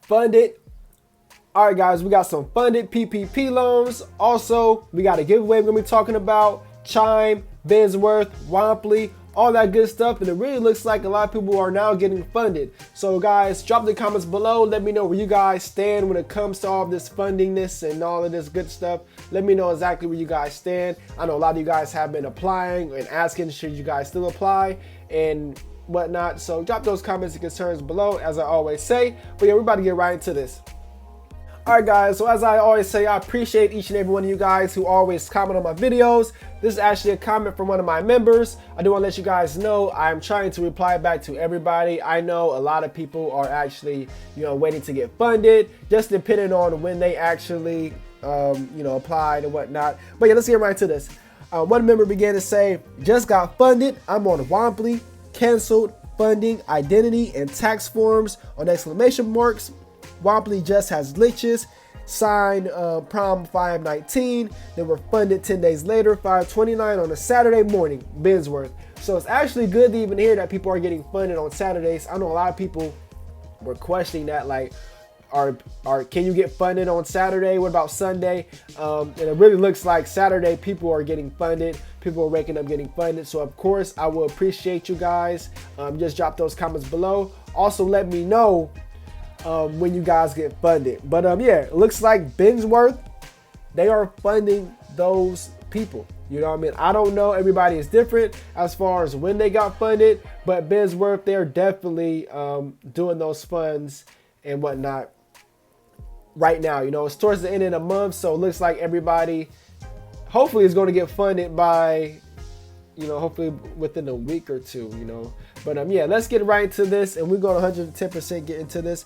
funded. All right, guys, we got some funded PPP loans. Also, we got a giveaway we're gonna be talking about. Chime, Bensworth, Womply, all that good stuff. And it really looks like a lot of people are now getting funded. So guys, drop the comments below. Let me know where you guys stand when it comes to all of this fundingness and all of this good stuff. Let me know exactly where you guys stand. I know a lot of you guys have been applying and asking, should you guys still apply and whatnot. So drop those comments and concerns below, as I always say. But yeah, we're about to get right into this. Alright guys, so as I always say, I appreciate each and every one of you guys who always comment on my videos. This is actually a comment from one of my members. I do want to let you guys know I'm trying to reply back to everybody. I know a lot of people are actually, waiting to get funded, just depending on when they actually, applied and whatnot. But yeah, let's get right to this. One member began to say, just got funded. I'm on Womply, canceled funding, identity, and tax forms on exclamation marks. Womply just has glitches. Signed prom 5/19. They were funded 10 days later, 5/29 on a Saturday morning. Bensworth. So it's actually good to even hear that people are getting funded on Saturdays. I know a lot of people were questioning that, like, can you get funded on Saturday? What about Sunday? And it really looks like Saturday people are getting funded. People are waking up getting funded. So of course I will appreciate you guys. Just drop those comments below. Also let me know when you guys get funded. But yeah, it looks like Bensworth, they are funding those people. You know what I mean? I don't know, everybody is different as far as when they got funded, but Bensworth, they're definitely doing those funds and whatnot right now. It's towards the end of the month, so it looks like everybody hopefully is going to get funded by, hopefully within a week or two, But yeah, let's get right into this, and we're going to 110% get into this.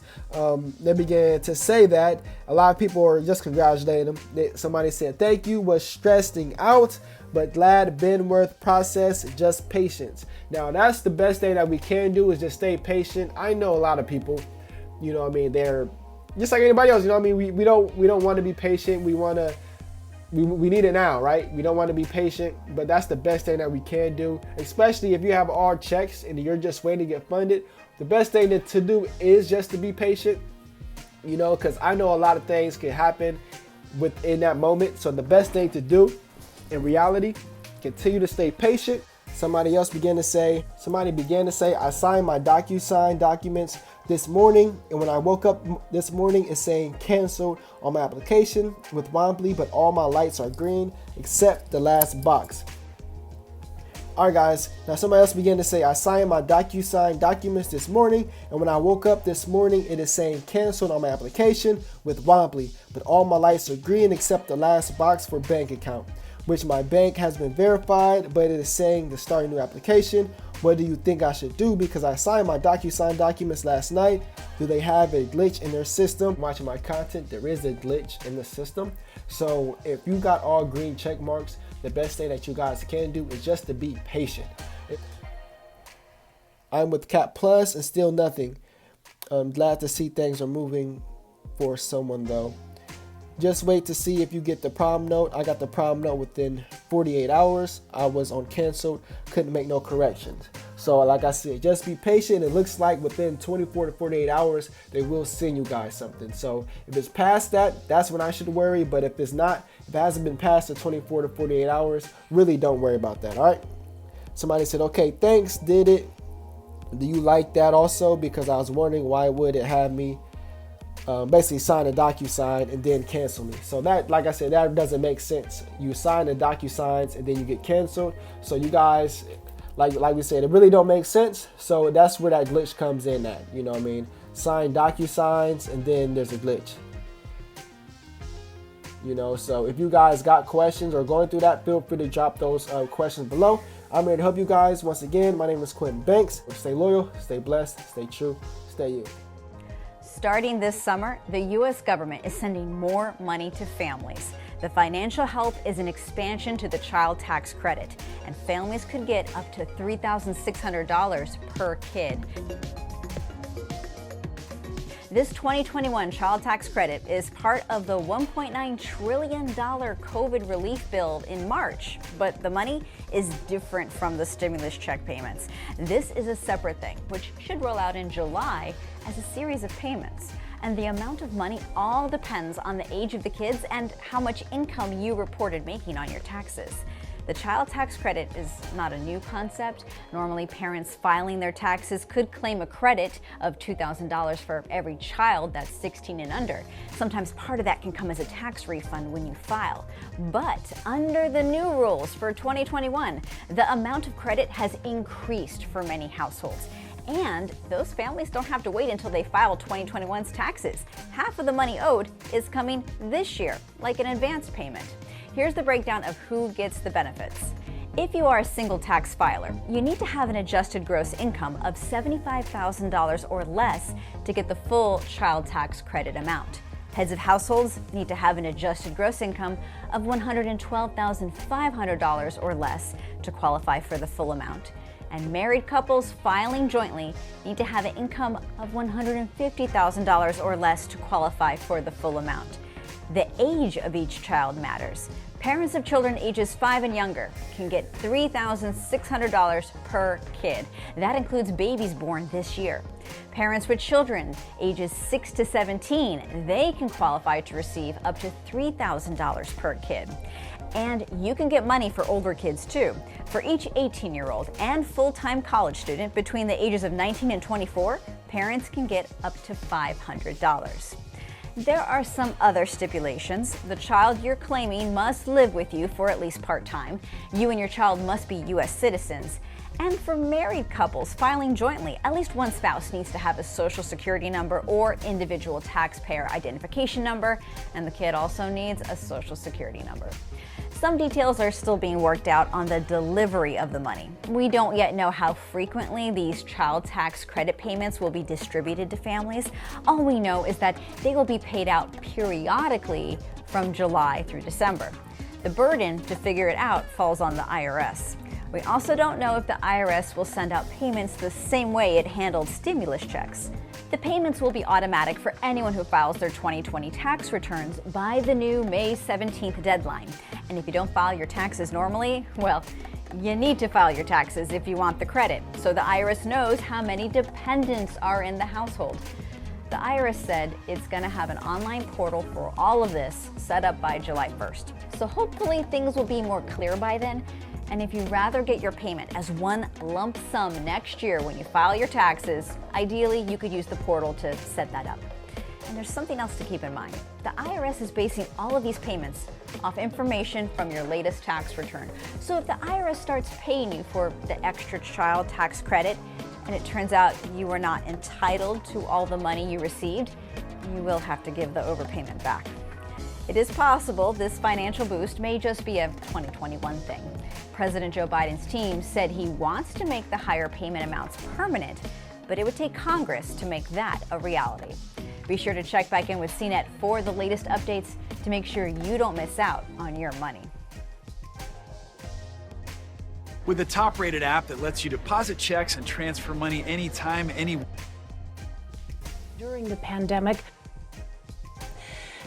They began to say that a lot of people are just congratulating them. Somebody said, thank you, was stressing out, but glad Bensworth process, just patience. Now, that's the best thing that we can do, is just stay patient. I know a lot of people, they're just like anybody else, we don't want to be patient. We need it now, right? We don't want to be patient, but that's the best thing that we can do, especially if you have all checks and you're just waiting to get funded. The best thing to do is just to be patient, because I know a lot of things can happen within that moment. So the best thing to do in reality, continue to stay patient. Somebody began to say, I signed my DocuSign documents this morning, and when I woke up this morning, it's saying canceled on my application with Womply, but all my lights are green except the last box. All right, guys. Now somebody else began to say, I signed my DocuSign documents this morning, and when I woke up this morning, it is saying canceled on my application with Womply, but all my lights are green except the last box for bank account, which my bank has been verified, but it is saying to start a new application. What do you think I should do? Because I signed my DocuSign documents last night. Do they have a glitch in their system? Watching my content, there is a glitch in the system. So if you got all green check marks, the best thing that you guys can do is just to be patient. I'm with Cap Plus and still nothing. I'm glad to see things are moving for someone though. Just wait to see if you get the prom note. I got the prom note within 48 hours. I was on canceled, couldn't make no corrections. So like I said, just be patient. It looks like within 24 to 48 hours, they will send you guys something. So if it's past that, that's when I should worry. But if it's not, if it hasn't been past the 24 to 48 hours, really don't worry about that, all right? Somebody said, okay, thanks, did it. Do you like that also? Because I was wondering why would it have me basically sign a DocuSign and then cancel me. So that, like I said, that doesn't make sense. You sign the DocuSigns and then you get canceled. So you guys, like we said, it really don't make sense. So that's where that glitch comes in at, sign DocuSigns and then there's a glitch. So if you guys got questions or going through that, feel free to drop those questions below. I'm here to help you guys. Once again, my name is QUiNTiN Banks. Stay loyal, stay blessed, stay true, stay you. Starting this summer, the U.S. government is sending more money to families. The financial help is an expansion to the child tax credit, and families could get up to $3,600 per kid. This 2021 child tax credit is part of the $1.9 trillion COVID relief bill in March, but the money is different from the stimulus check payments. This is a separate thing, which should roll out in July as a series of payments. And the amount of money all depends on the age of the kids and how much income you reported making on your taxes. The child tax credit is not a new concept. Normally, parents filing their taxes could claim a credit of $2,000 for every child that's 16 and under. Sometimes part of that can come as a tax refund when you file. But under the new rules for 2021, the amount of credit has increased for many households. And those families don't have to wait until they file 2021's taxes. Half of the money owed is coming this year, like an advance payment. Here's the breakdown of who gets the benefits. If you are a single tax filer, you need to have an adjusted gross income of $75,000 or less to get the full child tax credit amount. Heads of households need to have an adjusted gross income of $112,500 or less to qualify for the full amount. And married couples filing jointly need to have an income of $150,000 or less to qualify for the full amount. The age of each child matters. Parents of children ages 5 and younger can get $3,600 per kid. That includes babies born this year. Parents with children ages 6 to 17, they can qualify to receive up to $3,000 per kid. And you can get money for older kids too. For each 18-year-old and full-time college student between the ages of 19 and 24, parents can get up to $500. There are some other stipulations. The child you're claiming must live with you for at least part-time. You and your child must be U.S. citizens. And for married couples filing jointly, at least one spouse needs to have a social security number or individual taxpayer identification number, and the kid also needs a social security number. Some details are still being worked out on the delivery of the money. We don't yet know how frequently these child tax credit payments will be distributed to families. All we know is that they will be paid out periodically from July through December. The burden to figure it out falls on the IRS. We also don't know if the IRS will send out payments the same way it handled stimulus checks. The payments will be automatic for anyone who files their 2020 tax returns by the new May 17th deadline. And if you don't file your taxes normally, well, you need to file your taxes if you want the credit, so the IRS knows how many dependents are in the household. The IRS said it's going to have an online portal for all of this set up by July 1st. So hopefully things will be more clear by then. And if you'd rather get your payment as one lump sum next year when you file your taxes, ideally you could use the portal to set that up. And there's something else to keep in mind. The IRS is basing all of these payments off information from your latest tax return. So if the IRS starts paying you for the extra child tax credit and it turns out you were not entitled to all the money you received, you will have to give the overpayment back. It is possible this financial boost may just be a 2021 thing. President Joe Biden's team said he wants to make the higher payment amounts permanent, but it would take Congress to make that a reality. Be sure to check back in with CNET for the latest updates to make sure you don't miss out on your money. With the top-rated app that lets you deposit checks and transfer money anytime, anywhere. During the pandemic,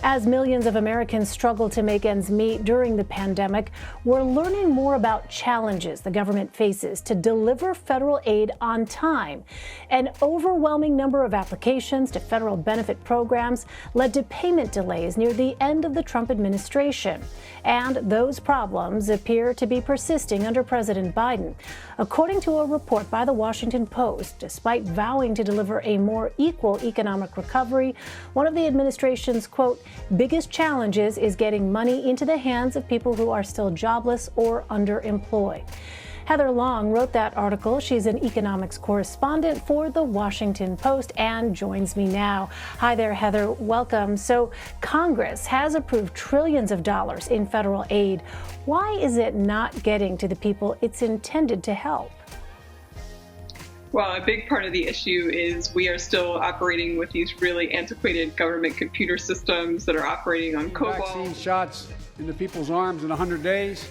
as millions of Americans struggle to make ends meet during the pandemic, we're learning more about challenges the government faces to deliver federal aid on time. An overwhelming number of applications to federal benefit programs led to payment delays near the end of the Trump administration. And those problems appear to be persisting under President Biden. According to a report by the Washington Post, despite vowing to deliver a more equal economic recovery, one of the administration's, quote, biggest challenges is getting money into the hands of people who are still jobless or underemployed. Heather Long wrote that article. She's an economics correspondent for the Washington Post and joins me now. Hi there, Heather. Welcome. So Congress has approved trillions of dollars in federal aid. Why is it not getting to the people it's intended to help? Well, a big part of the issue is we are still operating with these really antiquated government computer systems that are operating on COBOL. Vaccine shots into people's arms in 100 days.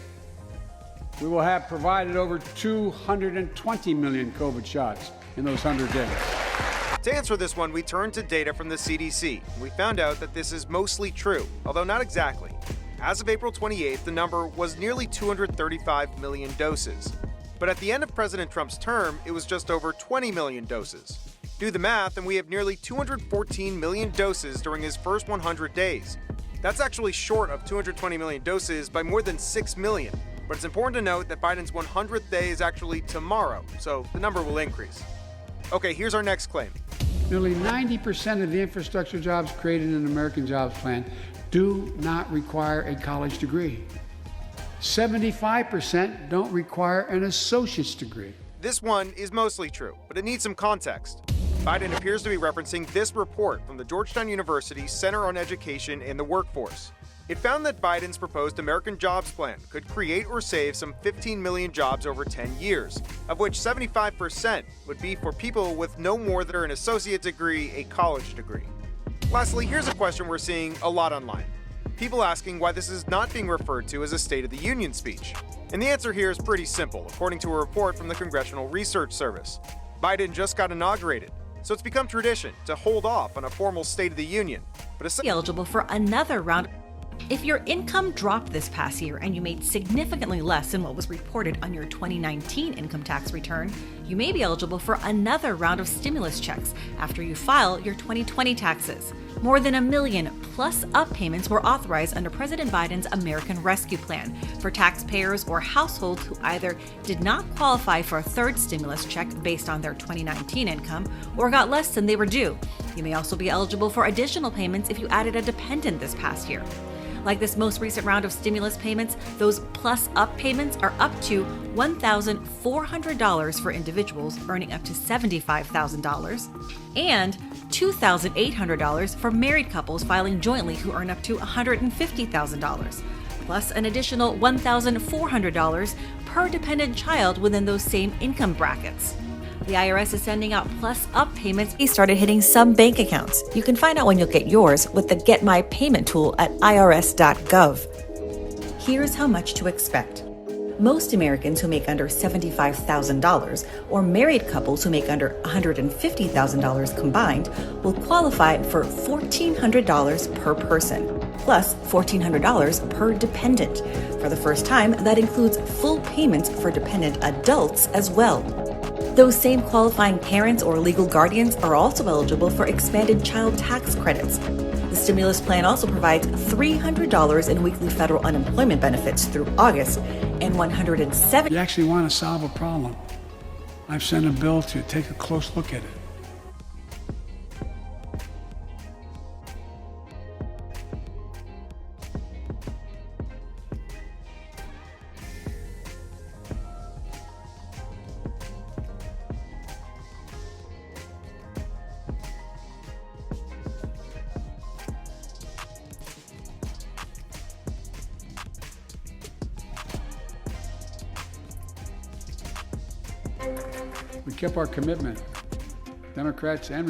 We will have provided over 220 million COVID shots in those 100 days. To answer this one, we turned to data from the CDC. We found out that this is mostly true, although not exactly. As of April 28th, the number was nearly 235 million doses. But at the end of President Trump's term, it was just over 20 million doses. Do the math, and we have nearly 214 million doses during his first 100 days. That's actually short of 220 million doses by more than 6 million. But it's important to note that Biden's 100th day is actually tomorrow, so the number will increase. Okay, here's our next claim. Nearly 90% of the infrastructure jobs created in the American Jobs Plan do not require a college degree. 75% don't require an associate's degree. This one is mostly true, but it needs some context. Biden appears to be referencing this report from the Georgetown University Center on Education and the Workforce. It found that Biden's proposed American Jobs Plan could create or save some 15 million jobs over 10 years, of which 75% would be for people with no more than an associate degree, a college degree. Lastly, here's a question we're seeing a lot online. People asking why this is not being referred to as a State of the Union speech. And the answer here is pretty simple, according to a report from the Congressional Research Service. Biden just got inaugurated, so it's become tradition to hold off on a formal State of the Union. But eligible for another round. If your income dropped this past year and you made significantly less than what was reported on your 2019 income tax return, you may be eligible for another round of stimulus checks after you file your 2020 taxes. More than 1 million plus-up payments were authorized under President Biden's American Rescue Plan for taxpayers or households who either did not qualify for a third stimulus check based on their 2019 income or got less than they were due. You may also be eligible for additional payments if you added a dependent this past year. Like this most recent round of stimulus payments, those plus-up payments are up to $1,400 for individuals earning up to $75,000 and $2,800 for married couples filing jointly who earn up to $150,000, plus an additional $1,400 per dependent child within those same income brackets. The IRS is sending out plus-up payments. He started hitting some bank accounts. You can find out when you'll get yours with the Get My Payment tool at irs.gov. Here's how much to expect. Most Americans who make under $75,000 or married couples who make under $150,000 combined will qualify for $1,400 per person, plus $1,400 per dependent. For the first time, that includes full payments for dependent adults as well. Those same qualifying parents or legal guardians are also eligible for expanded child tax credits. The stimulus plan also provides $300 in weekly federal unemployment benefits through August and $170. You actually want to solve a problem. I've sent a bill to take a close look at it. We kept our commitment, Democrats and